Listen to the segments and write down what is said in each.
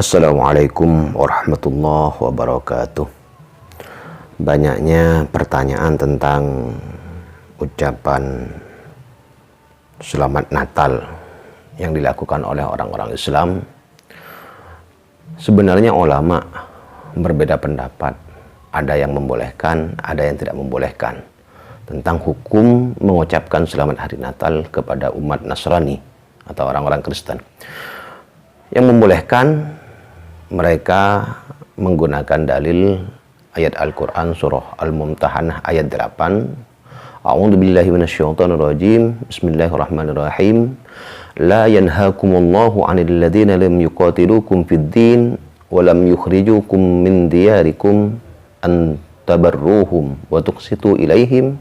Assalamualaikum warahmatullahi wabarakatuh. Banyaknya pertanyaan tentang ucapan Selamat Natal yang dilakukan oleh orang-orang Islam. Sebenarnya ulama berbeda pendapat. Ada yang membolehkan, ada yang tidak membolehkan tentang hukum mengucapkan Selamat Hari Natal kepada umat Nasrani atau orang-orang Kristen. Yang membolehkan, mereka menggunakan dalil ayat Al-Quran surah Al-Mumtahanah ayat 8. A'udzu billahi minasyaitonir rajim. Bismillahirrahmanirrahim. La yanhaakumullahu 'anil ladzina lam yuqatilukum fid din wa lam yukhrijukum min diyarikum an tabarruhum wa tuqsitu ilaihim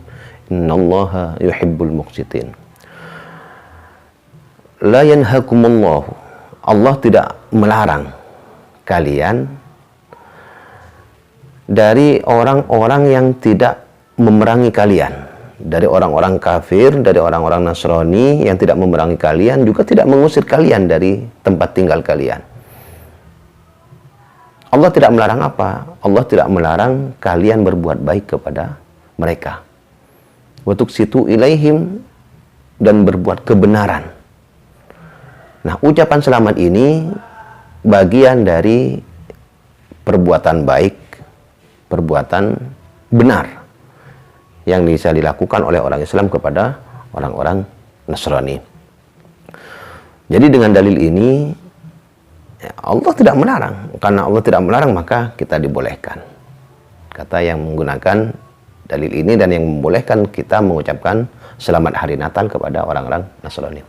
innallaha yuhibbul muqsitin. La yanhaakumullahu, Allah tidak melarang kalian dari orang-orang yang tidak memerangi kalian, dari orang-orang kafir, dari orang-orang Nasrani yang tidak memerangi kalian, juga tidak mengusir kalian dari tempat tinggal kalian. Allah tidak melarang apa? Allah tidak melarang kalian berbuat baik kepada mereka. Wa tuqsitu ilaihim, dan berbuat kebenaran. Nah, ucapan selamat ini bagian dari perbuatan baik, perbuatan benar yang bisa dilakukan oleh orang Islam kepada orang-orang Nasrani. Jadi dengan dalil ini Allah tidak melarang. Karena Allah tidak melarang, maka kita dibolehkan. Kata yang menggunakan dalil ini dan yang membolehkan kita mengucapkan Selamat Hari Natal kepada orang-orang Nasrani.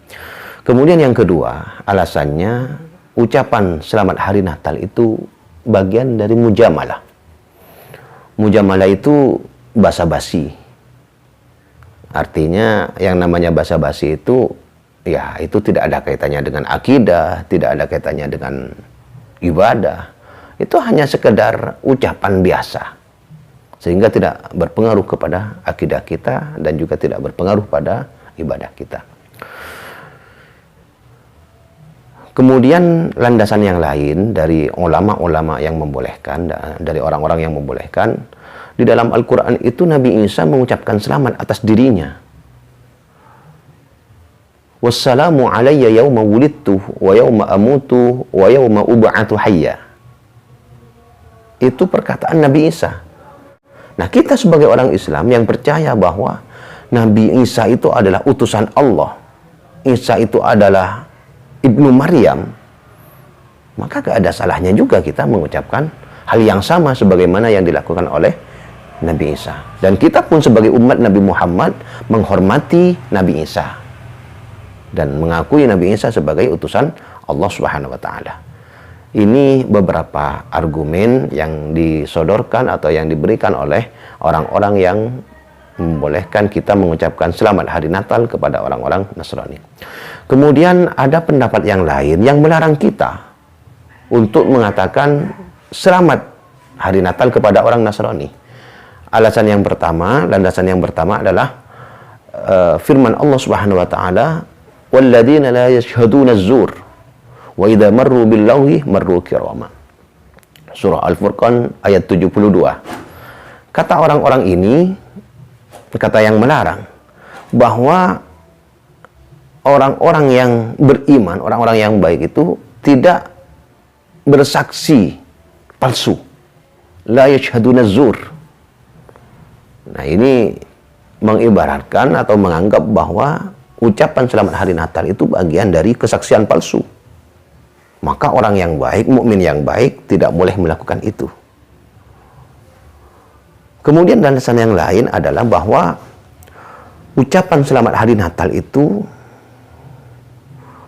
Kemudian yang kedua, alasannya ucapan Selamat Hari Natal itu bagian dari mujamalah. Mujamalah itu basa-basi. Artinya yang namanya basa-basi itu, ya itu tidak ada kaitannya dengan akidah, tidak ada kaitannya dengan ibadah. Itu hanya sekedar ucapan biasa. Sehingga tidak berpengaruh kepada akidah kita dan juga tidak berpengaruh pada ibadah kita. Kemudian landasan yang lain dari ulama-ulama yang membolehkan, dari orang-orang yang membolehkan, di dalam Al-Quran itu Nabi Isa mengucapkan selamat atas dirinya. Wassalamu alayya yawma wulidtu wa yawma amutu wa yawma ub'atu hayya. Itu perkataan Nabi Isa. Nah, kita sebagai orang Islam yang percaya bahwa Nabi Isa itu adalah utusan Allah, Isa itu adalah Ibnu Maryam, maka gak ada salahnya juga kita mengucapkan hal yang sama sebagaimana yang dilakukan oleh Nabi Isa. Dan kita pun sebagai umat Nabi Muhammad menghormati Nabi Isa dan mengakui Nabi Isa sebagai utusan Allah Subhanahu wa taala. Ini beberapa argumen yang disodorkan atau yang diberikan oleh orang-orang yang membolehkan kita mengucapkan Selamat Hari Natal kepada orang-orang Nasrani. Kemudian ada pendapat yang lain yang melarang kita untuk mengatakan Selamat Hari Natal kepada orang Nasrani. Alasan yang pertama, landasan yang pertama adalah firman Allah Subhanahu wa taala, "Walladzina la yashhaduna az-zur wa idza marru bil-lagwi marru kirama." Surah Al-Furqan ayat 72. Kata orang-orang ini, kata yang melarang, bahwa orang-orang yang beriman, orang-orang yang baik itu tidak bersaksi palsu. La yashhaduna zur. Nah, ini mengibaratkan atau menganggap bahwa ucapan Selamat Hari Natal itu bagian dari kesaksian palsu. Maka orang yang baik, mukmin yang baik tidak boleh melakukan itu. Kemudian landasan yang lain adalah bahwa ucapan Selamat Hari Natal itu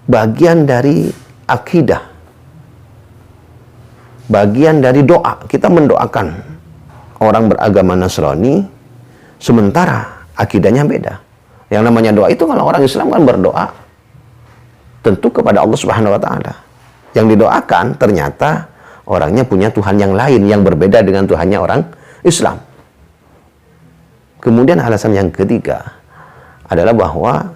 bagian dari akidah, bagian dari doa. Kita mendoakan orang beragama Nasrani, sementara akidahnya beda. Yang namanya doa itu kalau orang Islam kan berdoa tentu kepada Allah Subhanahu wa taala. Yang didoakan ternyata orangnya punya Tuhan yang lain yang berbeda dengan Tuhannya orang Islam. Kemudian alasan yang ketiga adalah bahwa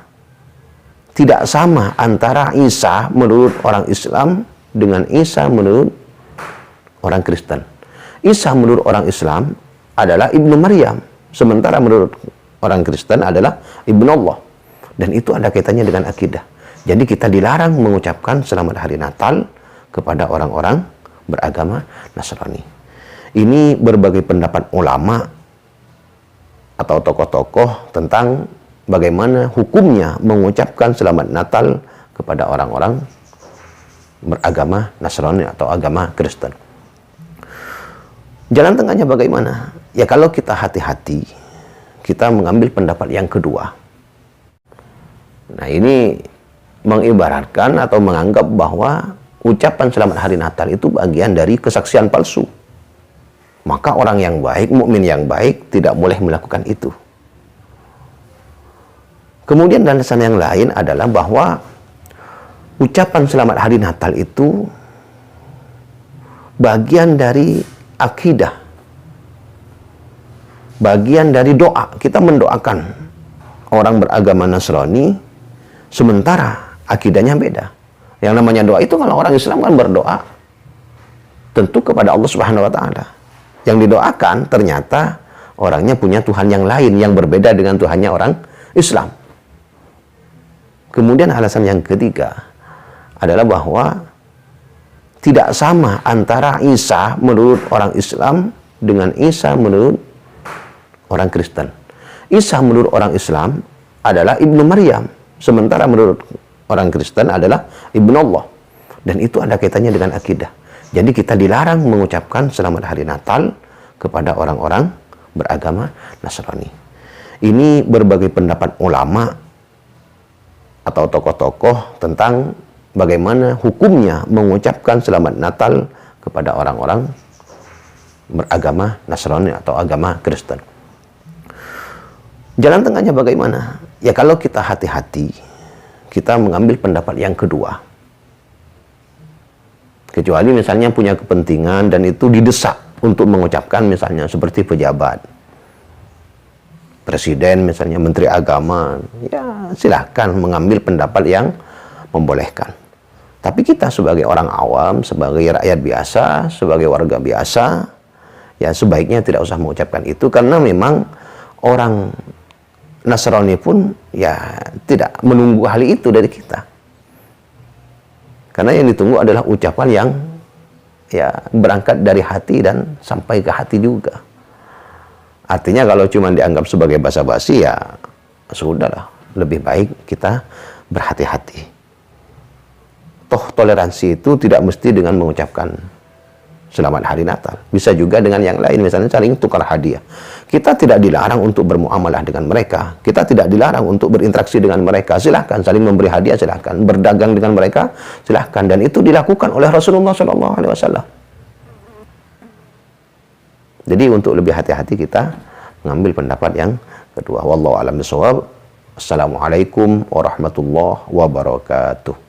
tidak sama antara Isa menurut orang Islam dengan Isa menurut orang Kristen. Isa menurut orang Islam adalah Ibnu Maryam, sementara menurut orang Kristen adalah Ibnu Allah. Dan itu ada kaitannya dengan akidah. Jadi kita dilarang mengucapkan selamat hari Natal kepada orang-orang beragama Nasrani. Ini berbagai pendapat ulama atau tokoh-tokoh tentang bagaimana hukumnya mengucapkan selamat Natal kepada orang-orang beragama Nasrani atau agama Kristen. Jalan tengahnya bagaimana? Ya kalau kita hati-hati, kita mengambil pendapat yang kedua. Nah ini mengibaratkan atau menganggap bahwa ucapan selamat hari Natal itu bagian dari kesaksian palsu. Maka orang yang baik, mukmin yang baik tidak boleh melakukan itu. Kemudian alasan yang lain adalah bahwa ucapan selamat hari Natal itu bagian dari akidah, bagian dari doa. Kita mendoakan orang beragama Nasrani, sementara akidahnya beda. Yang namanya doa itu kalau orang Islam kan berdoa tentu kepada Allah Subhanahu wa taala. Yang didoakan ternyata orangnya punya Tuhan yang lain yang berbeda dengan Tuhannya orang Islam. Kemudian alasan yang ketiga adalah bahwa tidak sama antara Isa menurut orang Islam dengan Isa menurut orang Kristen. Isa menurut orang Islam adalah Ibnu Maryam, sementara menurut orang Kristen adalah Ibnu Allah. Dan itu ada kaitannya dengan akidah. Jadi kita dilarang mengucapkan selamat hari Natal kepada orang-orang beragama Nasrani. Ini berbagai pendapat ulama atau tokoh-tokoh tentang bagaimana hukumnya mengucapkan selamat Natal kepada orang-orang beragama Nasrani atau agama Kristen. Jalan tengahnya bagaimana? Ya kalau kita hati-hati, kita mengambil pendapat yang kedua. Kecuali misalnya punya kepentingan dan itu didesak untuk mengucapkan misalnya seperti pejabat, presiden misalnya, menteri agama, ya silahkan mengambil pendapat yang membolehkan. Tapi kita sebagai orang awam, sebagai rakyat biasa, sebagai warga biasa, ya sebaiknya tidak usah mengucapkan itu karena memang orang Nasrani pun ya tidak menunggu hal itu dari kita. Karena yang ditunggu adalah ucapan yang ya berangkat dari hati dan sampai ke hati juga. Artinya kalau cuma dianggap sebagai basa-basi ya sudahlah, lebih baik kita berhati-hati. Toh toleransi itu tidak mesti dengan mengucapkan selamat hari Natal. Bisa juga dengan yang lain, misalnya saling tukar hadiah. Kita tidak dilarang untuk bermuamalah dengan mereka. Kita tidak dilarang untuk berinteraksi dengan mereka. Silahkan saling memberi hadiah, silahkan berdagang dengan mereka, silahkan. Dan itu dilakukan oleh Rasulullah SAW. Jadi untuk lebih hati-hati kita mengambil pendapat yang kedua. Wallahu a'lam bishawab. Assalamualaikum warahmatullahi wabarakatuh.